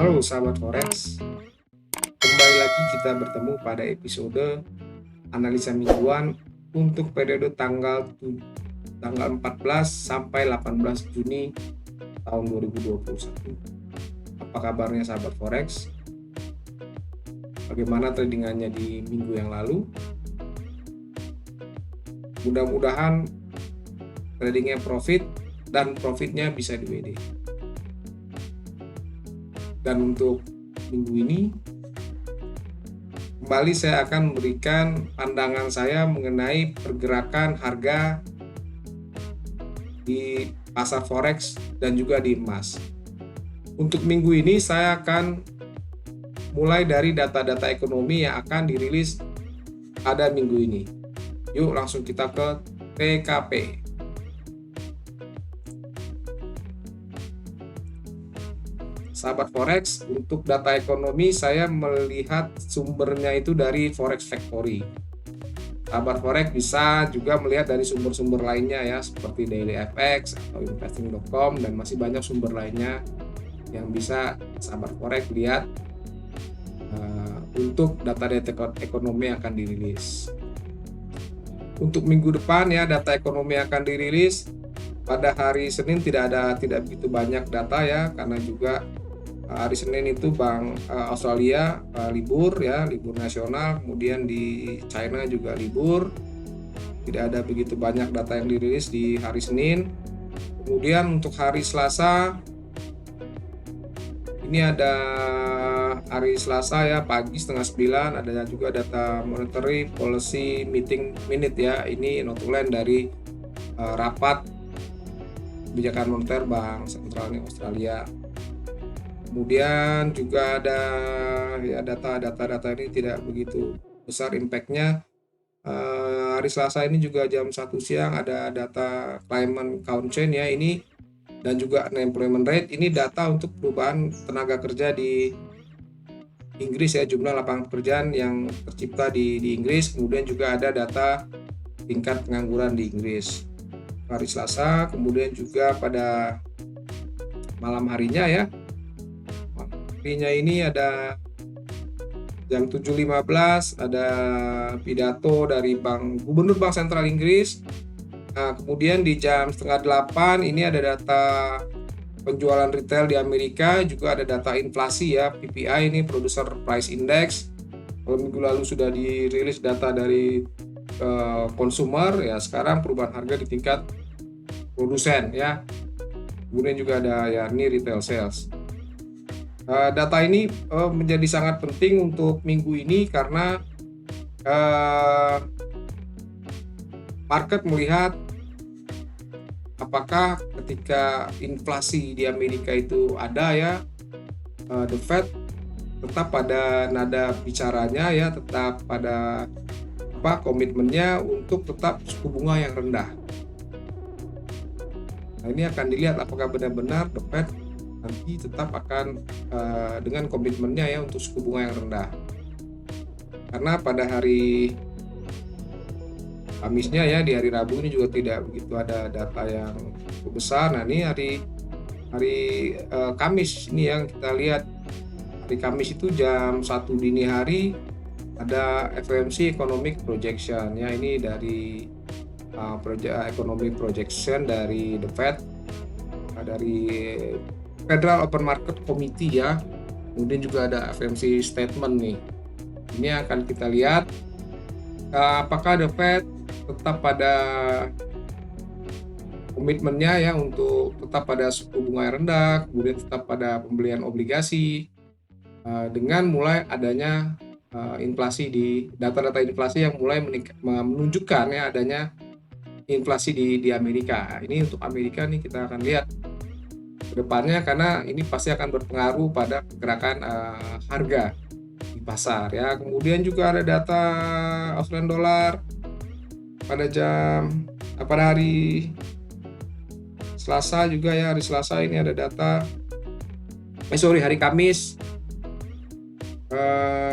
Halo sahabat Forex, kembali lagi kita bertemu pada episode analisa mingguan untuk periode tanggal 14 sampai 18 Juni tahun 2021. Apa kabarnya sahabat Forex? Bagaimana tradingannya di minggu yang lalu? Mudah-mudahan tradingnya profit dan profitnya bisa di WD. Dan untuk minggu ini kembali saya akan memberikan pandangan saya mengenai pergerakan harga di pasar forex dan juga di emas. Untuk minggu ini saya akan mulai dari data-data ekonomi yang akan dirilis pada minggu ini. Yuk langsung kita ke TKP. Sahabat Forex, untuk data ekonomi saya melihat sumbernya itu dari Forex Factory. Sahabat Forex bisa juga melihat dari sumber-sumber lainnya ya, seperti DailyFX atau investing.com, dan masih banyak sumber lainnya yang bisa sahabat Forex lihat untuk data-data ekonomi yang akan dirilis. Untuk minggu depan ya, data ekonomi akan dirilis pada hari Senin. Tidak begitu banyak data ya, karena juga hari Senin itu Bank Australia libur ya, libur nasional. Kemudian di China juga libur. Tidak ada begitu banyak data yang dirilis di hari Senin. Kemudian untuk hari Selasa, ini ada hari Selasa ya, pagi 8:30 ada juga data monetary policy meeting minute ya. Ini notulen dari rapat kebijakan moneter Bank Sentral Australia. Kemudian juga ada ya data ini tidak begitu besar impact-nya. Hari Selasa ini juga jam 1 siang ada data Climate Count Change ya ini, dan juga unemployment rate. Ini data untuk perubahan tenaga kerja di Inggris ya, jumlah lapangan pekerjaan yang tercipta di Inggris. Kemudian juga ada data tingkat pengangguran di Inggris hari Selasa. Kemudian juga pada malam harinya ya, ini ada jam 7.15 ada pidato dari Gubernur Bank Sentral Inggris. Nah, kemudian di jam 7:30 ini ada data penjualan retail di Amerika, juga ada data inflasi ya, PPI ini Producer Price Index. Kalau minggu lalu sudah dirilis data dari konsumer ya, sekarang perubahan harga di tingkat produsen ya. Kemudian juga ada ya ini retail sales. Data ini menjadi sangat penting untuk minggu ini karena market melihat apakah ketika inflasi di Amerika itu ada ya, the Fed tetap pada nada bicaranya ya, tetap pada komitmennya untuk tetap suku bunga yang rendah. Nah, ini akan dilihat apakah benar-benar the Fed nanti tetap akan dengan komitmennya ya untuk suku bunga yang rendah. Karena pada hari Kamisnya ya, di hari Rabu ini juga tidak begitu ada data yang cukup besar. Nah, ini hari Kamis ini yang kita lihat. Hari Kamis itu jam 1 dini hari ada FOMC Economic Projection ya, ini dari economic projection dari the Fed, dari Federal Open Market Committee ya. Kemudian juga ada FOMC statement nih. Ini akan kita lihat apakah the Fed tetap pada komitmennya ya untuk tetap pada suku bunga yang rendah, kemudian tetap pada pembelian obligasi dengan mulai adanya inflasi di data-data inflasi yang mulai menunjukkan ya adanya inflasi di Amerika. Ini untuk Amerika nih kita akan lihat kedepannya, karena ini pasti akan berpengaruh pada pergerakan harga di pasar ya. Kemudian juga ada data Australian dollar pada hari Selasa juga ya. Hari Selasa ini ada data hari Kamis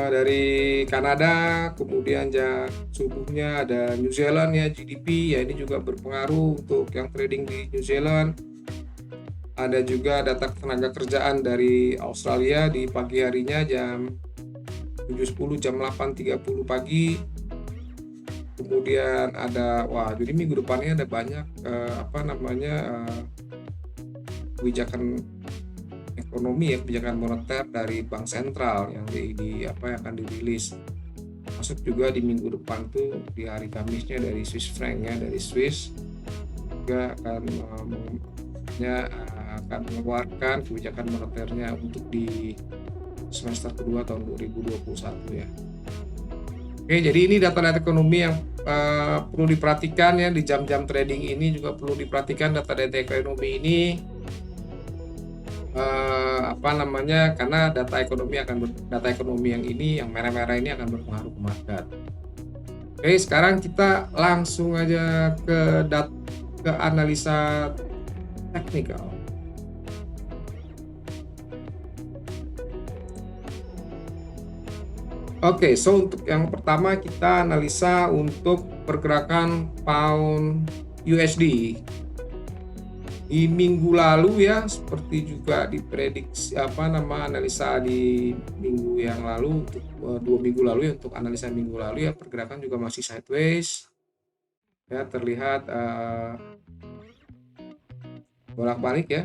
dari Kanada. Kemudian subuhnya ada New Zealand ya, GDP ya, ini juga berpengaruh untuk yang trading di New Zealand. Ada juga data tenaga kerjaan dari Australia di pagi harinya jam 7.10, jam 8.30 pagi. Kemudian ada, jadi minggu depannya ada banyak kebijakan ekonomi ya, kebijakan moneter dari bank sentral yang yang akan dirilis. Masuk juga di minggu depan tuh di hari Kamisnya dari Swiss franc ya, dari Swiss juga akan mengeluarkan kebijakan moneternya untuk di semester kedua tahun 2021 ya. Oke, jadi ini data-data ekonomi yang perlu diperhatikan ya di jam-jam trading ini, juga perlu diperhatikan data-data ekonomi ini karena data ekonomi yang ini, yang merah-merah ini akan berpengaruh ke market. Oke, sekarang kita langsung aja ke analisa teknikal. Oke, so untuk yang pertama kita analisa untuk pergerakan pound USD. Di minggu lalu ya, seperti juga diprediksi analisa di minggu yang lalu, untuk 2 minggu lalu ya, untuk analisa minggu lalu ya, pergerakan juga masih sideways ya, terlihat bolak-balik ya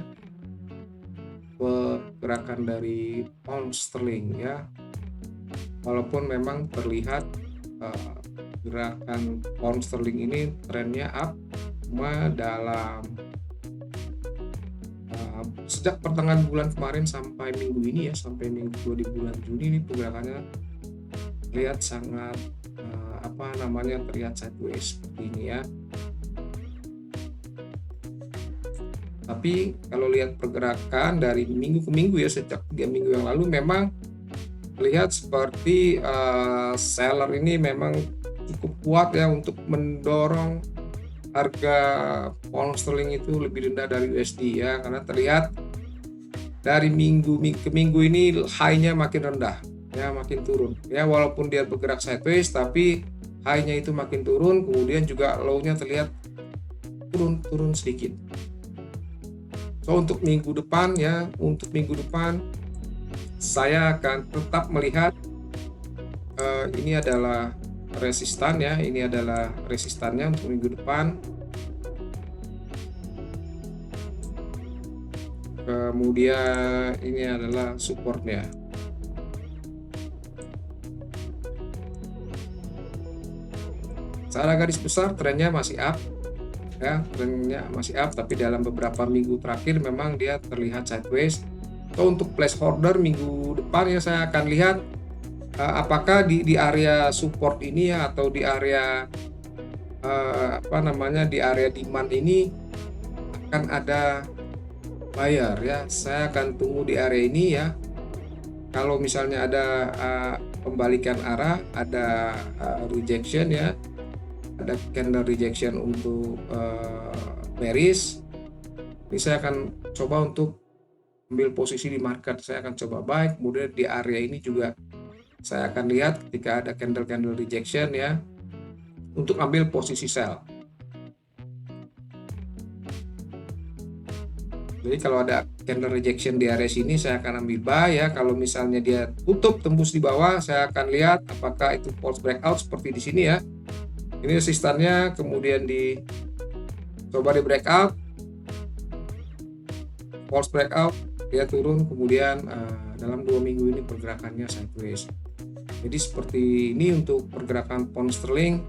pergerakan dari pound sterling ya, walaupun memang terlihat gerakan pound sterling ini trennya up, cuma dalam sejak pertengahan bulan kemarin sampai minggu ini ya, sampai minggu 2 di bulan Juni ini pergerakannya terlihat sangat terlihat sideways seperti ini ya. Tapi kalau lihat pergerakan dari minggu ke minggu ya, sejak 3 minggu yang lalu memang terlihat seperti seller ini memang cukup kuat ya untuk mendorong harga pound sterling itu lebih rendah dari USD ya, karena terlihat dari minggu ke minggu ini high-nya makin rendah ya, makin turun ya, walaupun dia bergerak sideways tapi high-nya itu makin turun, kemudian juga low-nya terlihat turun sedikit. So untuk minggu depan saya akan tetap melihat ini adalah resistan ya, ini adalah resistannya untuk minggu depan. Kemudian ini adalah supportnya. Secara garis besar trennya masih up ya, tapi dalam beberapa minggu terakhir memang dia terlihat sideways. So untuk placeholder minggu depan ya, saya akan lihat apakah di area support ini ya, atau di area di area demand ini akan ada buyer ya. Saya akan tunggu di area ini ya. Kalau misalnya ada pembalikan arah, ada rejection ya, ada candle rejection untuk bearish, ini saya akan coba untuk ambil posisi di market. Saya akan coba buy. Kemudian di area ini juga saya akan lihat ketika ada candle rejection ya, untuk ambil posisi sell. Jadi kalau ada candle rejection di area sini, saya akan ambil buy ya. Kalau misalnya dia tutup tembus di bawah, saya akan lihat apakah itu false breakout seperti di sini ya. Ini resistannya, kemudian coba di breakout, false breakout, dia turun, kemudian dalam 2 minggu ini pergerakannya sideways. Jadi seperti ini untuk pergerakan pound sterling.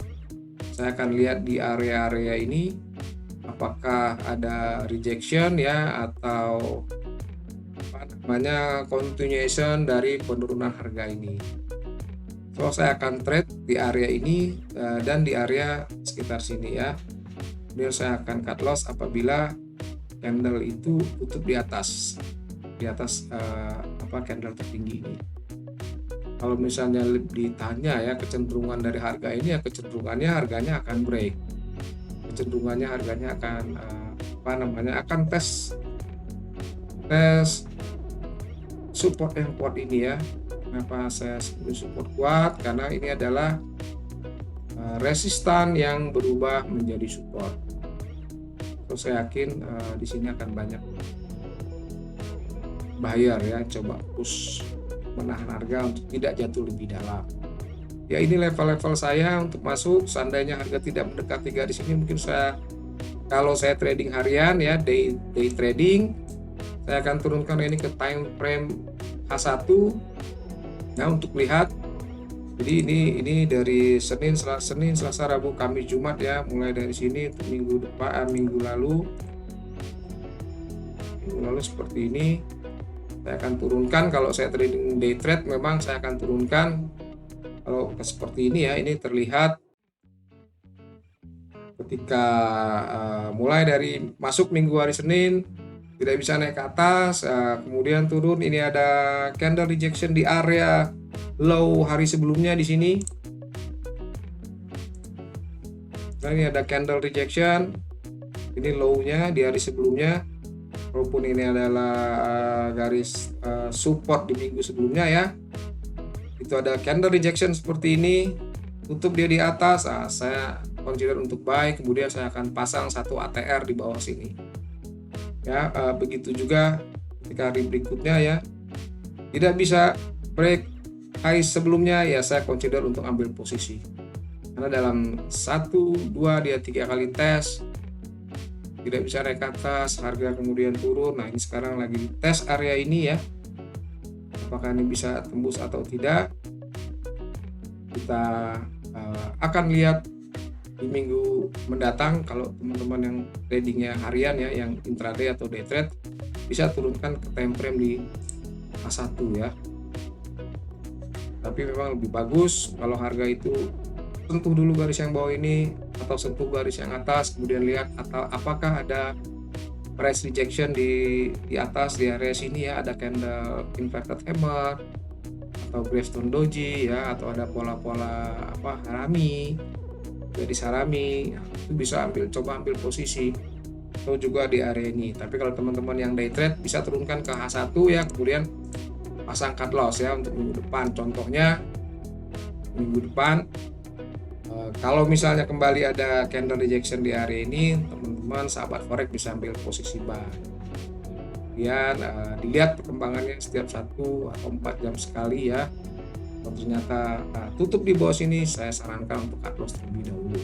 Saya akan lihat di area-area ini apakah ada rejection ya, atau continuation dari penurunan harga ini. So saya akan trade di area ini dan di area sekitar sini ya. Kemudian saya akan cut loss apabila candle itu tutup di atas candle tertinggi ini. Kalau misalnya ditanya ya kecenderungan dari harga ini ya, kecenderungannya harganya akan break. Kecenderungannya harganya akan tes support yang kuat ini ya. Kenapa saya sebut support kuat? Karena ini adalah resistan yang berubah menjadi support. So, saya yakin di sini akan banyak buyer ya, coba push menahan harga untuk tidak jatuh lebih dalam. Ya, ini level-level saya untuk masuk. Seandainya harga tidak mendekati garis ini, mungkin kalau saya trading harian ya, day trading, saya akan turunkan ini ke time frame H1 ya untuk lihat. Jadi ini dari Senin, Selasa, Rabu, Kamis, Jumat ya, mulai dari sini untuk minggu lalu seperti ini. Saya akan turunkan. Kalau saya trading day trade, memang saya akan turunkan. Kalau seperti ini ya, ini terlihat ketika mulai dari masuk minggu hari Senin tidak bisa naik ke atas, kemudian turun. Ini ada candle rejection di area low hari sebelumnya di sini. Nah, ini ada candle rejection, ini low-nya di hari sebelumnya, walaupun ini adalah garis support di minggu sebelumnya ya. Itu ada candle rejection seperti ini, tutup dia di atas, saya consider untuk buy, kemudian saya akan pasang satu ATR di bawah sini ya. Begitu juga ketika hari berikutnya ya, tidak bisa break high sebelumnya ya, saya consider untuk ambil posisi, karena dalam 1, 2, dia 3 kali tes tidak bisa naik ke atas, harga kemudian turun. Nah, ini sekarang lagi tes area ini ya, apakah ini bisa tembus atau tidak, kita akan lihat di minggu mendatang. Kalau teman-teman yang tradingnya harian ya, yang intraday atau day trade, bisa turunkan ke time frame di H1 ya. Tapi memang lebih bagus kalau harga itu sentuh dulu garis yang bawah ini atau sentuh garis yang atas, kemudian lihat apakah ada price rejection di atas di area sini ya, ada candle inverted hammer atau gravestone doji ya, atau ada pola-pola harami, jadi sarami, itu bisa coba ambil posisi, atau juga di area ini. Tapi kalau teman-teman yang day trade, bisa turunkan ke H1 ya, kemudian pasang cut loss ya untuk minggu depan. Contohnya minggu depan, kalau misalnya kembali ada candle rejection di area ini, teman-teman sahabat forex bisa ambil posisi buy. Kemudian dilihat perkembangannya setiap 1 atau 4 jam sekali ya. Kalau ternyata tutup di bawah sini, saya sarankan untuk cut loss terlebih dahulu.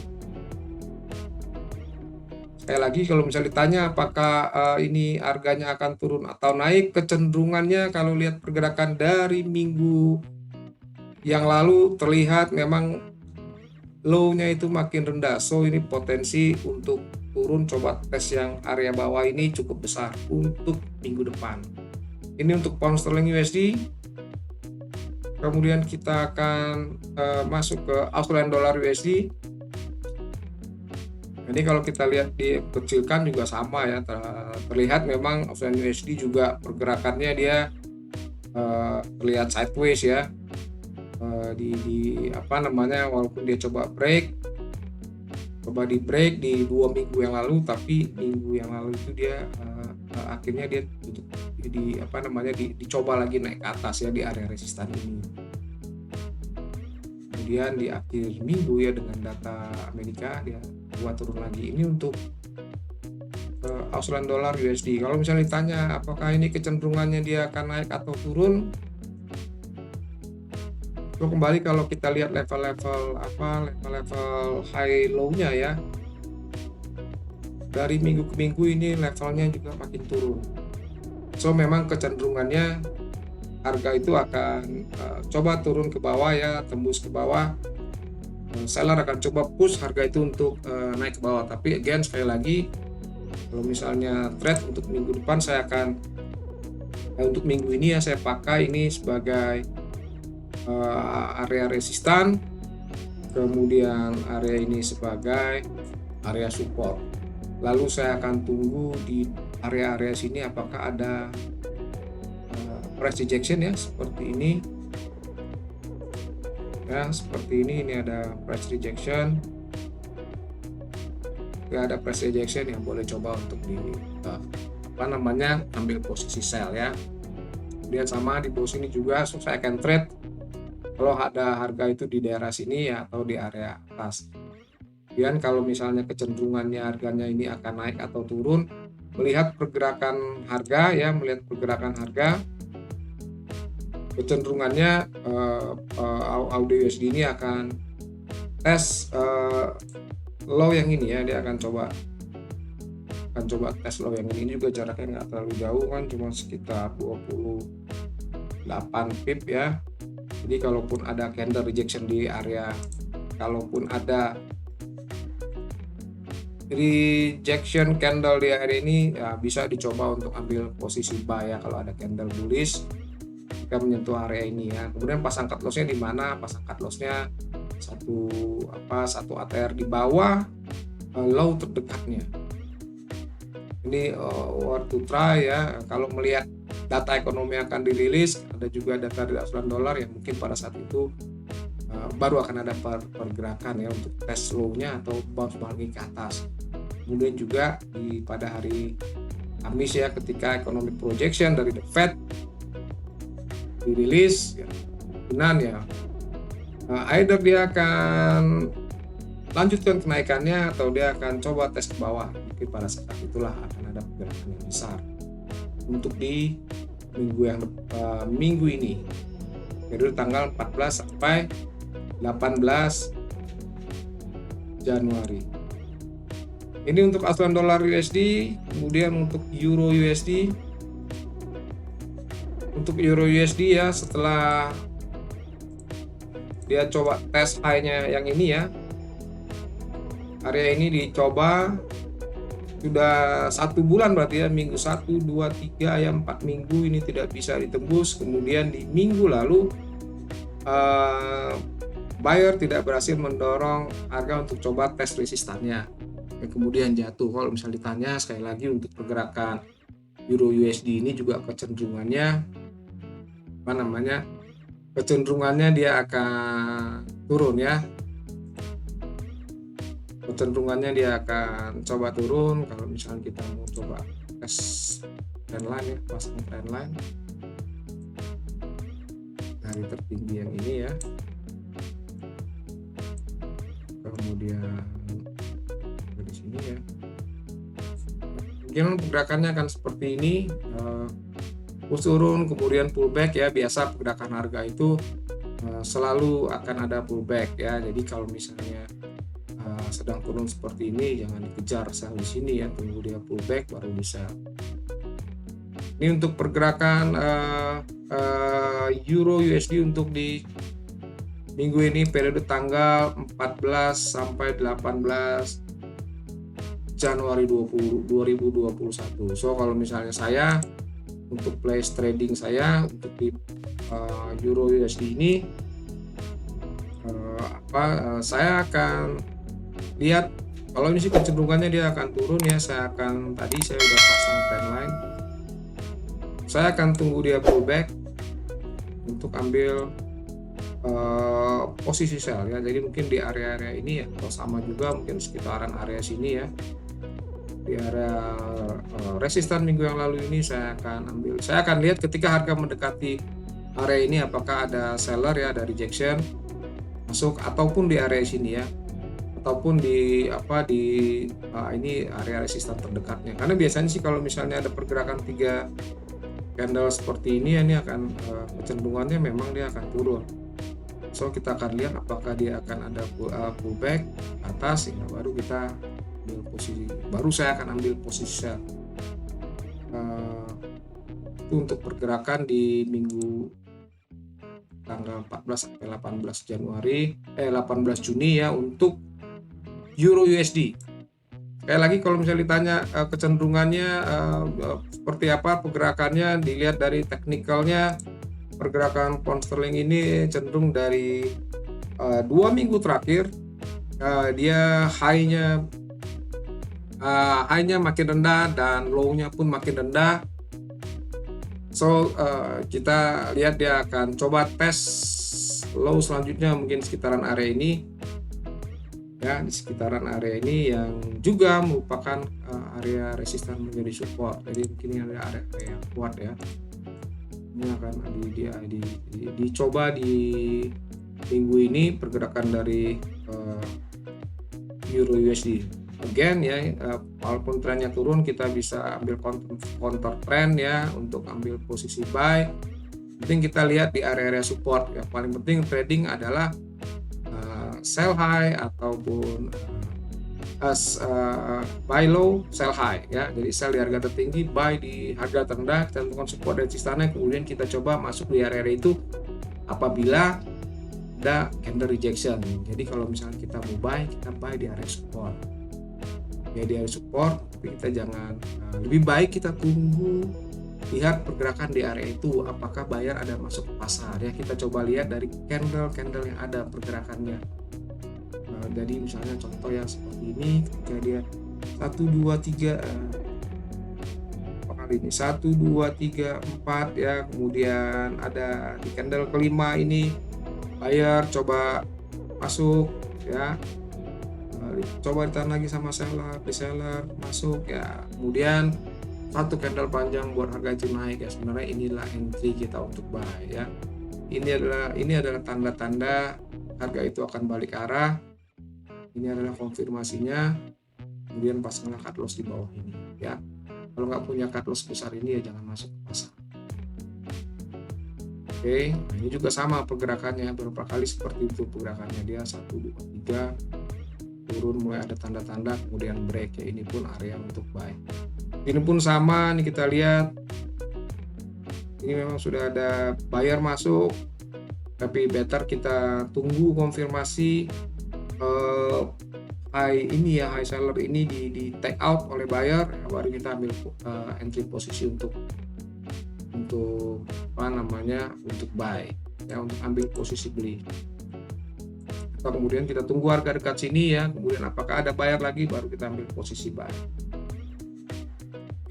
Sekali lagi, kalau misalnya ditanya apakah ini harganya akan turun atau naik, kecenderungannya kalau lihat pergerakan dari minggu yang lalu terlihat memang low-nya itu makin rendah. So ini potensi untuk turun, coba tes yang area bawah ini cukup besar untuk minggu depan. Ini untuk pound sterling USD. Kemudian kita akan masuk ke Australian dollar USD. Ini kalau kita lihat dikecilkan juga sama ya, terlihat memang Australian USD juga pergerakannya dia terlihat sideways ya. Walaupun dia coba di break di 2 minggu yang lalu, tapi minggu yang lalu itu dia akhirnya dia dicoba lagi naik ke atas ya di area resistan ini. Kemudian di akhir minggu ya, dengan data Amerika dia turun lagi. Ini untuk Australian dollar USD. Kalau misalnya ditanya apakah ini kecenderungannya dia akan naik atau turun, so, kembali kalau kita lihat level-level high low-nya ya, dari minggu ke minggu ini levelnya juga makin turun. So memang kecenderungannya harga itu akan coba turun ke bawah ya, tembus ke bawah. Seller akan coba push harga itu untuk naik ke bawah. Tapi again, sekali lagi, kalau misalnya trade untuk minggu depan, saya akan untuk minggu ini ya, saya pakai ini sebagai area resistan, kemudian area ini sebagai area support. Lalu saya akan tunggu di area-area sini apakah ada price rejection ya, seperti ini ya, seperti ini ada price rejection. Ya, ada price rejection yang boleh coba untuk ambil posisi sell ya. Kemudian sama di bawah sini juga, so saya akan trade kalau ada harga itu di daerah sini ya, atau di area atas. Kemudian kalau misalnya kecenderungannya harganya ini akan naik atau turun, melihat pergerakan harga ya, kecenderungannya AUD USD ini akan tes low yang ini ya, dia akan coba tes low yang ini juga jaraknya nggak terlalu jauh kan, cuma sekitar 28 pip ya. Jadi kalaupun ada candle rejection di area, kalaupun ada rejection candle di area ini ya, bisa dicoba untuk ambil posisi buy ya kalau ada candle bullish jika menyentuh area ini ya. Kemudian pasang cut lossnya di mana? Pasang cut lossnya satu ATR di bawah low terdekatnya. Ini worth to try ya. Kalau melihat data ekonomi akan dirilis, ada juga data dari Australian dollar yang mungkin pada saat itu baru akan ada pergerakan ya untuk test low-nya atau bounce lagi ke atas. Kemudian juga pada hari Kamis ya, ketika economic projection dari The Fed dirilis ya, kemungkinan ya either dia akan lanjutkan kenaikannya atau dia akan coba tes ke bawah. Mungkin pada saat itulah akan ada pergerakan yang besar untuk di minggu ini, periode tanggal 14 sampai 18 Januari. Ini untuk Australian dollar USD. Kemudian untuk euro USD. Untuk euro USD ya, setelah dia coba tes high-nya yang ini ya, area ini dicoba sudah 1 bulan berarti ya, minggu 1, 2, 3 ya, 4 minggu ini tidak bisa ditembus. Kemudian di minggu lalu buyer tidak berhasil mendorong harga untuk coba tes resistannya, kemudian jatuh. Kalau misalnya ditanya sekali lagi untuk pergerakan euro USD ini juga kecenderungannya dia akan turun ya. Kecenderungannya dia akan coba turun. Kalau misalnya kita mau coba tes trendline ya, pasang trendline dari tertinggi yang ini ya, kemudian di sini ya, mungkin pergerakannya akan seperti ini, push turun kemudian pullback ya. Biasa pergerakan harga itu selalu akan ada pullback ya. Jadi kalau misalnya sedang turun seperti ini, jangan dikejar sell di sini ya, tunggu dia pullback baru bisa. Ini untuk pergerakan euro USD untuk di minggu ini, periode tanggal 14 sampai 18 Januari 2021. So kalau misalnya saya untuk place trading saya untuk di euro USD ini, saya akan lihat kalau ini sih kecenderungannya dia akan turun ya. Saya udah pasang trendline, saya akan tunggu dia pullback untuk ambil posisi sell ya. Jadi mungkin di area-area ini ya, atau sama juga mungkin sekitaran area sini ya, di area resisten minggu yang lalu ini saya akan lihat ketika harga mendekati area ini apakah ada seller ya, ada rejection masuk, ataupun di area sini ya, ataupun di ini area resisten terdekatnya. Karena biasanya sih kalau misalnya ada pergerakan 3 candle seperti ini ya, ini akan kecenderungannya memang dia akan turun. So kita akan lihat apakah dia akan ada pullback atas, sehingga baru kita ambil posisi, baru saya akan ambil posisi sell. Itu untuk pergerakan di minggu tanggal 14 sampai 18 Juni ya untuk euro USD. Sekali lagi kalau misalnya ditanya kecenderungannya seperti apa pergerakannya, dilihat dari teknikalnya. Pergerakan pound sterling ini cenderung dari 2 minggu terakhir dia high-nya makin rendah dan low-nya pun makin rendah. So kita lihat dia akan coba tes low selanjutnya mungkin sekitaran area ini ya, di sekitaran area ini yang juga merupakan area resisten menjadi support. Jadi mungkin ini ada area yang kuat ya. Ini akan dicoba di minggu ini pergerakan dari euro USD. again ya, walaupun trennya turun kita bisa ambil counter trend ya untuk ambil posisi buy. Penting kita lihat di area-area support ya. Paling penting trading adalah sell high ataupun buy low, sell high ya. Jadi sell di harga tertinggi, buy di harga terendah, kita tentukan support dan resistance, kemudian kita coba masuk di area itu apabila ada candle rejection. Jadi kalau misalnya kita mau buy, kita buy di area support. Ya di area support, tapi kita jangan, lebih baik kita tunggu lihat pergerakan di area itu, apakah buyer ada masuk ke pasar ya. Kita coba lihat dari candle yang ada pergerakannya. Jadi misalnya contoh yang seperti ini, ketika dia 1 2 3 kali ini 1 2 3 4 ya, kemudian ada di candle kelima ini buyer coba masuk ya, coba ditahan lagi sama seller, di seller masuk ya, kemudian satu candle panjang buat harga itu naik ya. Sebenarnya inilah entry kita untuk buy ya. Ini adalah tanda-tanda harga itu akan balik arah. Ini adalah konfirmasinya. Kemudian pasanglah cut loss di bawah ini ya. Kalau nggak punya cut loss besar ini ya jangan masuk ke pasar. Oke, nah ini juga sama pergerakannya, beberapa kali seperti itu pergerakannya, dia 1 2 3 turun, mulai ada tanda-tanda kemudian break ya. Ini pun area untuk buy. Ini pun sama nih, kita lihat ini memang sudah ada buyer masuk, tapi better kita tunggu konfirmasi high ini ya, high seller ini di take out oleh buyer ya, baru kita ambil entry posisi untuk apa namanya, untuk buy ya, untuk ambil posisi beli. Atau kemudian kita tunggu harga dekat sini ya, kemudian apakah ada buyer lagi baru kita ambil posisi buy.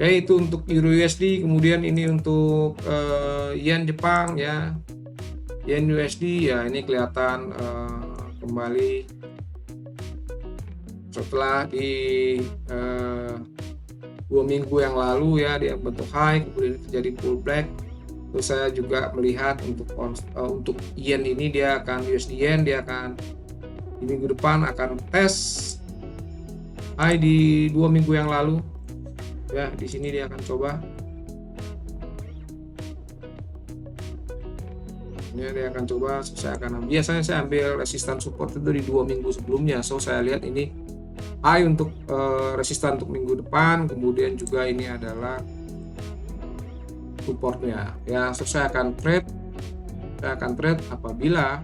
Ya itu untuk Euro USD. Kemudian ini untuk Yen Jepang ya, Yen USD ya, ini kelihatan kembali setelah di 2 minggu yang lalu ya, dia bentuk high kemudian terjadi pullback. Terus saya juga melihat untuk yen ini dia akan, USD yen dia akan di minggu depan akan tes high di 2 minggu yang lalu ya. Di sini dia akan coba, ini dia akan coba, saya akan biasanya saya ambil resistan support itu di 2 minggu sebelumnya. So saya lihat ini high untuk resistan untuk minggu depan, kemudian juga ini adalah supportnya ya. So saya akan trade apabila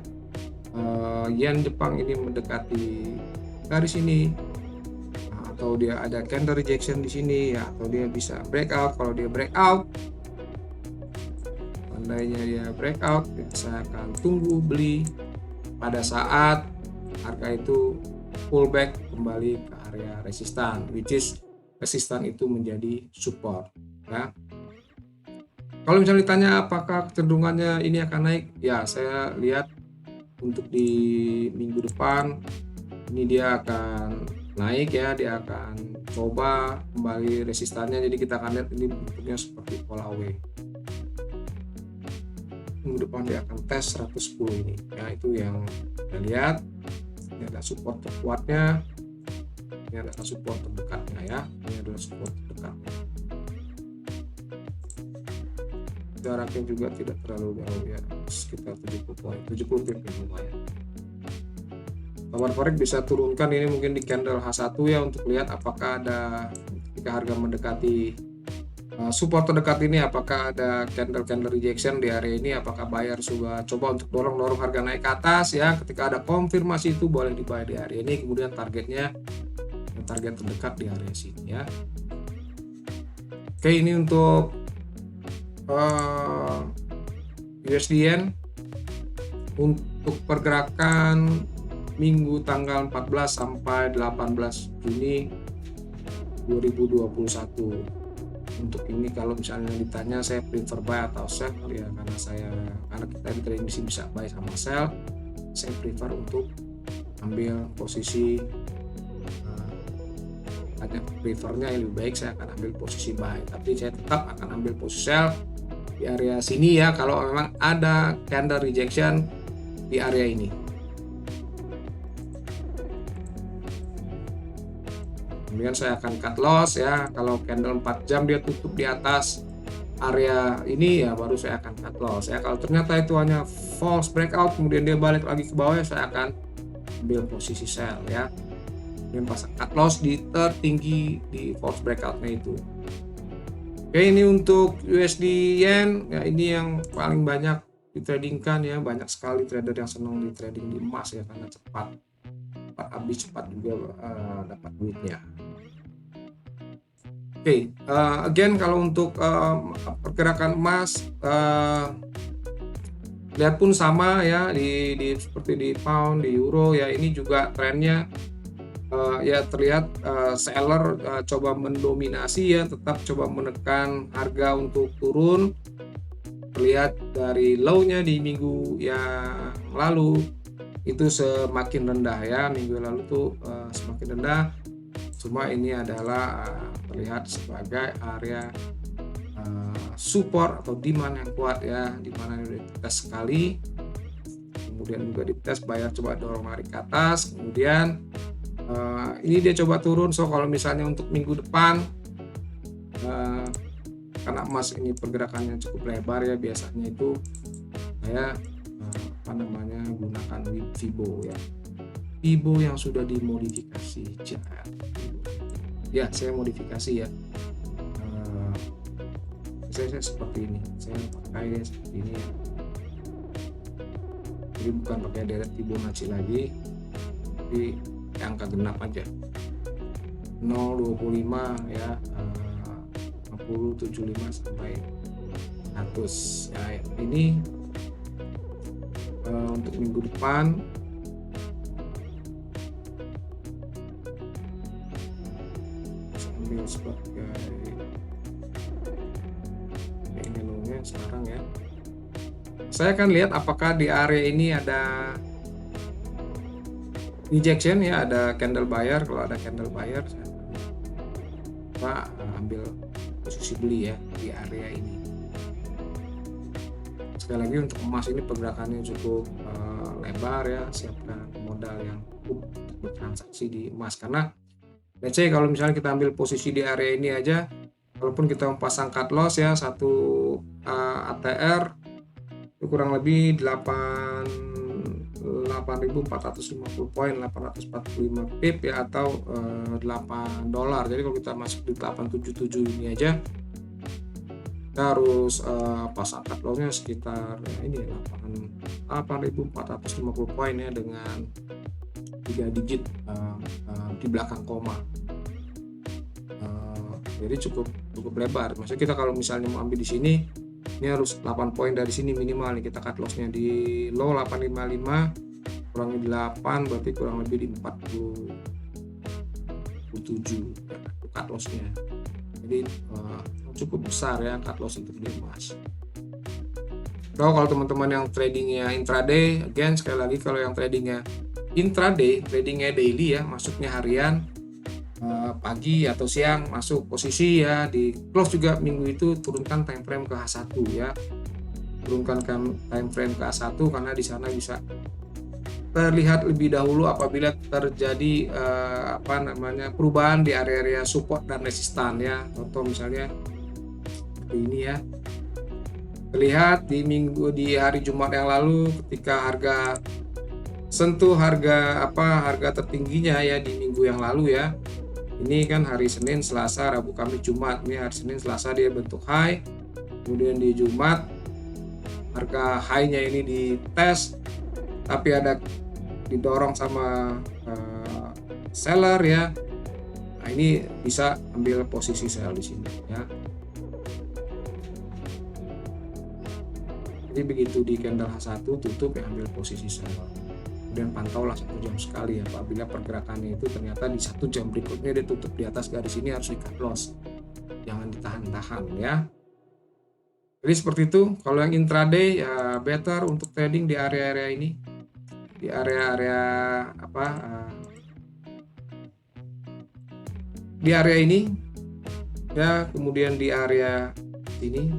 yen Jepang ini mendekati garis ini, atau dia ada candle rejection di sini ya, atau dia bisa breakout. Kalau dia breakout, tandanya dia breakout ya, saya akan tunggu beli pada saat harga itu pullback kembali ke area resistan, which is resistan itu menjadi support ya. Kalau misalnya ditanya apakah kecenderungannya ini akan naik, ya saya lihat untuk di minggu depan ini dia akan naik ya, dia akan coba kembali resistannya. Jadi kita akan lihat ini bentuknya seperti pola W. Minggu depan dia akan tes 110 ini ya, itu yang kita lihat. Ini ada support terkuatnya, ini adalah support terdekatnya ya, ini adalah support terdekatnya. Jaraknya juga tidak terlalu jauh ya, sekitar 70 poin, 70 pip lumayan. Kawan forex bisa turunkan ini mungkin di candle H1 ya, untuk lihat apakah ada, ketika harga mendekati support terdekat ini, apakah ada candle rejection di area ini, apakah buyer sudah coba untuk dorong harga naik ke atas ya. Ketika ada konfirmasi itu boleh di buy di area ini, kemudian target terdekat di area sini ya. Oke, ini untuk USD yen untuk pergerakan minggu tanggal 14 sampai 18 Juni 2021. Untuk ini kalau misalnya ditanya saya prefer buy atau sell ya, karena kita di trading bisa buy sama sell, saya prefer untuk ambil posisi, ada prefernya lebih baik saya akan ambil posisi buy, tapi saya tetap akan ambil posisi sell di area sini ya, kalau memang ada candle rejection di area ini. Kemudian saya akan cut loss ya. Kalau candle 4 jam dia tutup di atas area ini ya baru saya akan cut loss ya. Kalau ternyata itu hanya false breakout kemudian dia balik lagi ke bawah ya saya akan ambil posisi sell ya. Kemudian pasang cut loss di tertinggi di false breakoutnya itu. Oke, ini untuk USD Yen ya, ini yang paling banyak ditradingkan ya. Banyak sekali trader yang senang di trading di emas ya karena cepat habis, cepat juga dapat duitnya. Oke, again kalau untuk pergerakan emas lihat pun sama ya di seperti di pound, di euro ya, ini juga trennya ya terlihat seller coba mendominasi ya, tetap coba menekan harga untuk turun. Terlihat dari low-nya di minggu yang lalu itu semakin rendah ya, minggu lalu tuh semakin rendah. Cuma ini adalah terlihat sebagai area support atau demand yang kuat ya, di mana udah dites sekali, kemudian juga dites buyer coba dorong narik ke atas, kemudian ini dia coba turun. So kalau misalnya untuk minggu depan karena emas ini pergerakannya cukup lebar ya, biasanya itu saya gunakan Fibo ya, Fibo yang sudah dimodifikasi ya, saya modifikasi ya. Saya seperti ini, saya pakai seperti ini ya, jadi bukan pakai deret Fibonacci lagi, tapi angka genap aja 0,25 ya, 50, 75 sampai 100 ya. Ini untuk minggu depan sambil sebagai ini low-nya sekarang ya. Saya akan lihat apakah di area ini ada rejection ya, ada candle buyer. Kalau ada candle buyer saya ambil posisi beli ya di area ini. Sekali lagi untuk emas ini pergerakannya cukup lebar ya, siapkan modal yang cukup bertransaksi di emas, karena let's say kalau misalnya kita ambil posisi di area ini aja, walaupun kita pasang cut loss ya, satu ATR itu kurang lebih 8.450 poin, 845 pip ya, atau $8. Jadi kalau kita masuk di 877 ini aja, kita harus pasang cut lossnya sekitar ini 8.450 poin ya, dengan 3 digit di belakang koma. Jadi cukup lebar. Maksudnya kita kalau misalnya mau ambil di sini, ini harus 8 poin dari sini minimal nih. Kita cut lossnya di low 855 kurangi 8 berarti kurang lebih di 47 cut lossnya. Jadi cukup besar ya cut loss untuk di emas. Kalau teman-teman yang tradingnya intraday, again sekali lagi kalau yang tradingnya intraday, tradingnya daily ya, masuknya harian, pagi atau siang masuk posisi ya, di close juga minggu itu turunkan time frame ke H1 ya, turunkan time frame ke H1 karena di sana bisa terlihat lebih dahulu apabila terjadi perubahan di area-area support dan resistan ya. Contoh misalnya seperti ini ya, terlihat di hari Jumat yang lalu ketika harga sentuh harga tertingginya ya di minggu yang lalu ya. Ini kan hari Senin, Selasa, Rabu, Kamis, Jumat. Ini hari Senin, Selasa dia bentuk high, kemudian di Jumat harga high-nya ini dites, tapi ada didorong sama seller ya. Nah, ini bisa ambil posisi sell di sini ya. Jadi begitu di candle H1 tutup ya, ambil posisi sell. Kemudian pantaulah 1 jam sekali ya, apabila pergerakannya itu ternyata di 1 jam berikutnya dia tutup di atas garis ini, harus di cut loss, jangan ditahan-tahan ya. Jadi seperti itu. Kalau yang intraday ya better untuk trading di area-area ini, di area-area di area ini ya, kemudian di area ini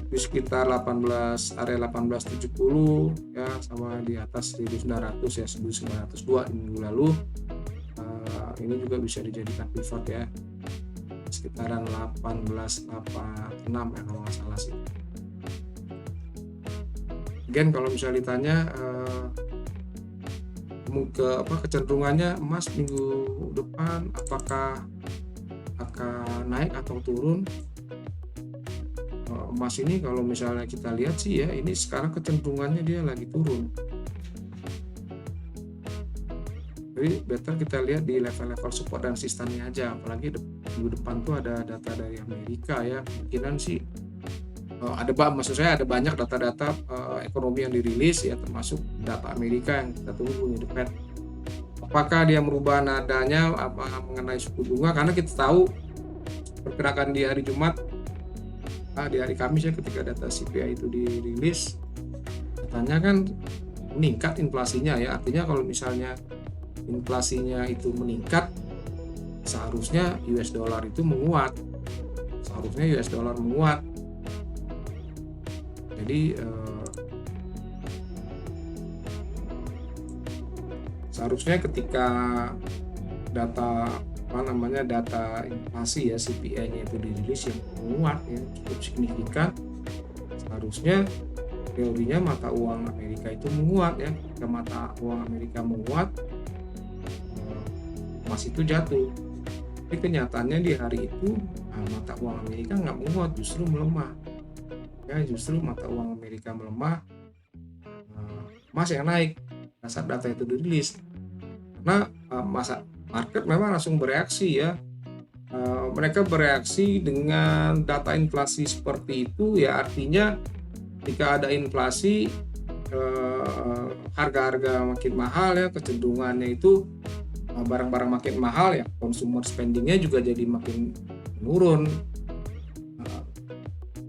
di sekitar 18 area 1870 ya, sama di atas 1900 ya, 1902 di minggu lalu. Ini juga bisa dijadikan pivot ya, sekitaran 1886 ya kalau nggak salah sih. Again, kalau misalnya ditanya kecenderungannya emas minggu depan apakah akan naik atau turun, emas ini kalau misalnya kita lihat sih ya, ini sekarang kecenderungannya dia lagi turun. Jadi better kita lihat di level-level support dan resistance-nya aja, apalagi minggu depan tuh ada data dari Amerika ya, kemungkinan sih maksud saya ada banyak data-data ekonomi yang dirilis ya, termasuk data Amerika yang kita tunggu di Fed. Apakah dia merubah nadanya mengenai suku bunga, karena kita tahu pergerakan di hari Jumat, di hari Kamis ya, ketika data CPI itu dirilis, katanya kan meningkat inflasinya ya, artinya kalau misalnya inflasinya itu meningkat, seharusnya US dollar itu menguat, jadi seharusnya ketika data inflasi ya, CPI-nya itu dirilis yang menguat ya, cukup signifikan, seharusnya teorinya mata uang Amerika itu menguat ya. Ketika mata uang Amerika menguat, emas itu jatuh. Tapi kenyataannya di hari itu mata uang Amerika nggak menguat, justru melemah ya, justru mata uang Amerika melemah, emas yang naik saat data itu dirilis. Karena market memang langsung bereaksi ya, mereka bereaksi dengan data inflasi seperti itu ya, artinya ketika ada inflasi, harga-harga makin mahal ya, kecenderungannya itu barang-barang makin mahal ya, consumer spendingnya juga jadi makin menurun.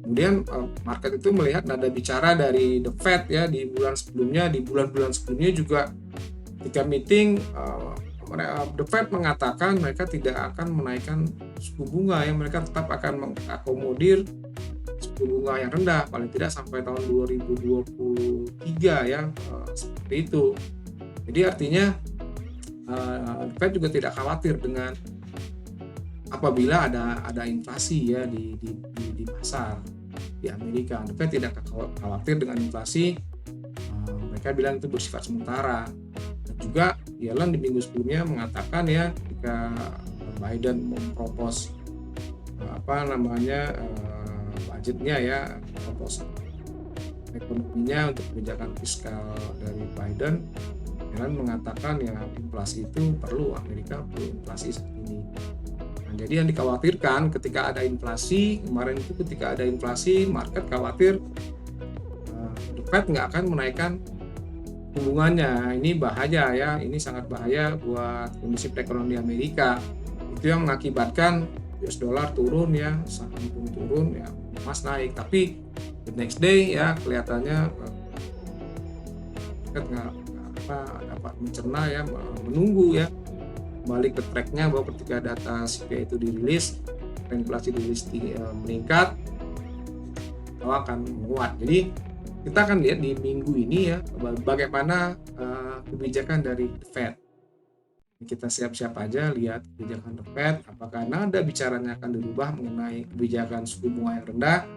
Kemudian market itu melihat nada bicara dari The Fed ya, di bulan-bulan sebelumnya juga ketika meeting, The Fed mengatakan mereka tidak akan menaikkan suku bunga ya, mereka tetap akan mengakomodir suku bunga yang rendah paling tidak sampai tahun 2023 ya, seperti itu. Jadi artinya The Fed juga tidak khawatir dengan apabila ada inflasi ya di pasar di Amerika. The Fed tidak khawatir dengan inflasi, mereka bilang itu bersifat sementara. Dan juga Yellen di minggu sebelumnya mengatakan ya, ketika Biden mempropos budgetnya ya, propos ekonominya untuk kebijakan fiskal dari Biden, Yellen mengatakan ya inflasi itu Amerika perlu inflasi saat ini. Nah, jadi yang dikhawatirkan ketika ada inflasi, kemarin itu ketika ada inflasi, market khawatir The Fed nggak akan menaikkan hubungannya. Ini bahaya ya, ini sangat bahaya buat kondisi perekonomian Amerika. Itu yang mengakibatkan US dollar turun ya, saham pun turun ya, emas naik. Tapi the next day ya kelihatannya Fed nggak dapat mencerna ya, menunggu ya, balik ke tracknya bahwa ketika data CPI itu dirilis, inflasi dirilis meningkat, bahwa akan menguat. Jadi kita akan lihat di minggu ini ya, bagaimana kebijakan dari The Fed. Kita siap-siap aja lihat kebijakan The Fed, apakah nada bicaranya akan dirubah mengenai kebijakan suku bunga yang rendah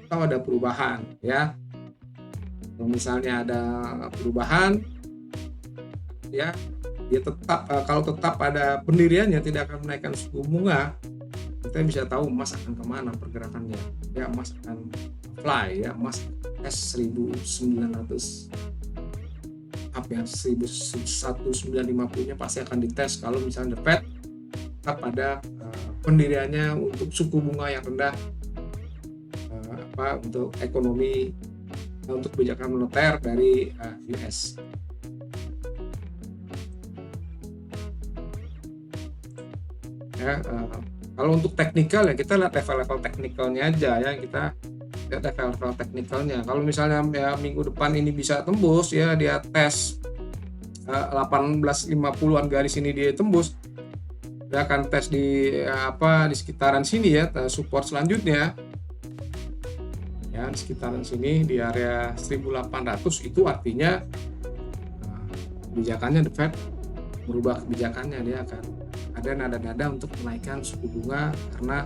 atau ada perubahan ya. Kalau misalnya ada perubahan ya, dia tetap kalau tetap pada pendiriannya tidak akan menaikkan suku bunga, kita bisa tahu emas akan kemana pergerakannya ya, emas akan fly ya, emas S1900 up ya, 1950-nya pasti akan dites kalau misalnya The Fed tetap pada pendiriannya untuk suku bunga yang rendah, untuk ekonomi, untuk kebijakan moneter dari US. Ya, kalau untuk teknikal ya kita lihat level-level teknikalnya aja ya, kita lihat level-level teknikalnya. Kalau misalnya ya minggu depan ini bisa tembus ya, dia tes 1850-an garis ini dia tembus, dia akan tes di di sekitaran sini ya, support selanjutnya ya di sekitaran sini di area 1800, itu artinya kebijakannya The Fed merubah kebijakannya, dia akan ada nada-nada untuk menaikkan suku bunga karena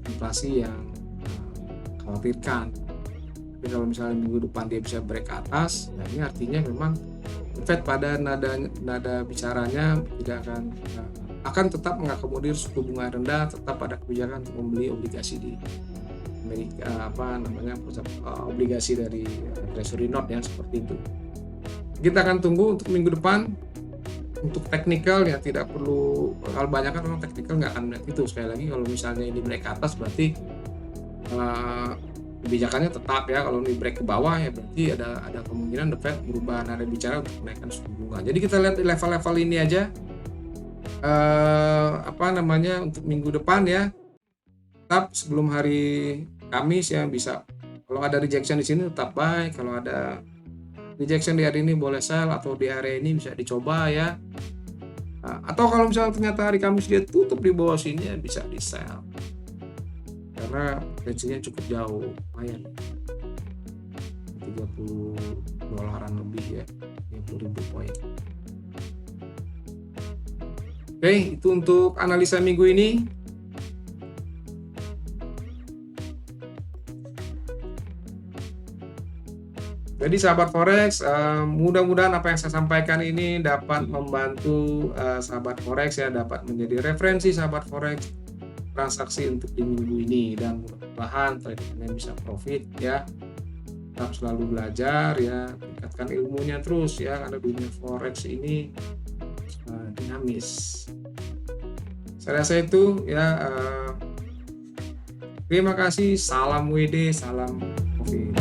inflasi yang khawatirkan. Tapi kalau misalnya minggu depan dia bisa break ke atas, nah ini artinya memang The Fed pada nada bicaranya tidak akan tetap mengakomodir suku bunga rendah, tetap ada kebijakan untuk membeli obligasi di Amerika, obligasi dari Treasury Note yang seperti itu. Kita akan tunggu untuk minggu depan. Untuk teknikal ya tidak perlu, kalau banyak kan orang teknikal nggak akan melihat itu. Sekali lagi kalau misalnya ini break ke atas berarti kebijakannya tetap ya. Kalau ini break ke bawah ya berarti ada kemungkinan The Fed berubah nada bicara untuk menaikkan suku bunga. Jadi kita lihat di level-level ini aja untuk minggu depan ya. Tetap sebelum hari Kamis ya bisa, kalau ada rejection di sini tetap buy, kalau ada rejection di hari ini boleh sell, atau di area ini bisa dicoba ya. Atau kalau misalnya ternyata hari Kamis dia tutup di bawah sini ya bisa di sell karena range-nya cukup jauh, lumayan $30 lebih ya, 30.000 poin. Oke, itu untuk analisa minggu ini. Jadi sahabat forex, mudah-mudahan apa yang saya sampaikan ini dapat membantu sahabat forex ya, dapat menjadi referensi sahabat forex transaksi untuk di minggu ini, dan mudah-mudahan tradernya bisa profit ya. Tetap selalu belajar ya, tingkatkan ilmunya terus ya, karena dunia forex ini dinamis. Saya rasa itu ya. Terima kasih, salam WD, salam profit.